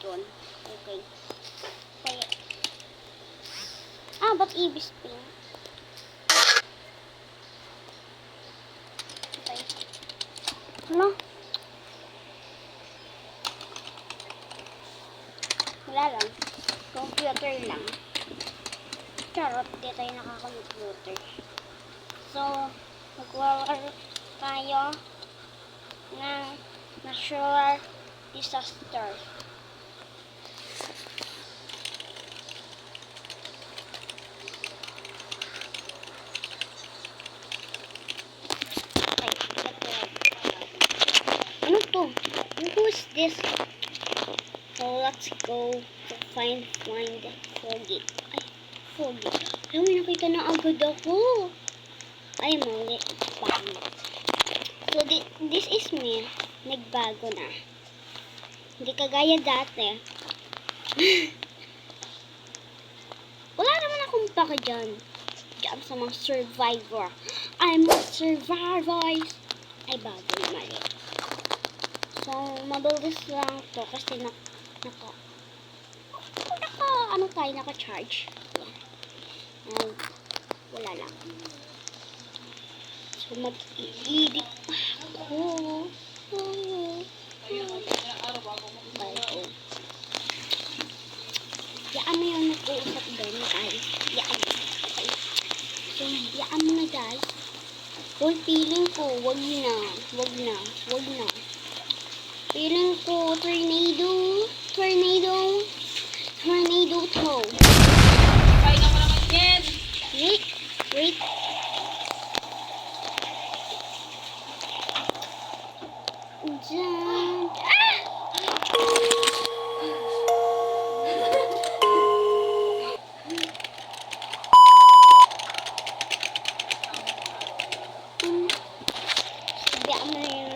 doon. Okay. Kaya, ba't ibis pink? Okay. Ano? Wala lang. Computer lang. Charot, di tayo nakakomputer. So, mag-work tayo ng natural disaster. Ano to? Who is this? So, let's go to find Foggy. Ay, Foggy. Ay, may nakita na agad ako. Ay, mali. Pangit. So, this is me. Nagbago na. Hindi kagaya dati. Wala naman akong paka dyan. Diyan sa mga survivor. I'm a survivor. Ay, bago na mali. So, mabilis lang to kasi naka-charge. And, wala lang. So, mag-i-edit ako. Yaan mo yung nag-uusap doon, guys. Yaan mo. Okay. So, yaan mo na, guys. Uy, feeling ko, wag na. Feeling ko, tornado to. Pahinga mo naman yan. Wait. Diyan. Sabihan mo na yung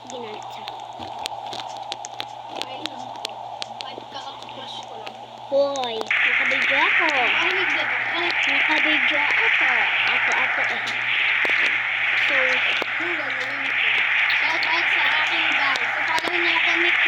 ginamit sa Hoy, nakabidyo ako. Nakabidyo ako. Ako eh. So, Shout out sa akin guys. So, follow niyo ako, Nick.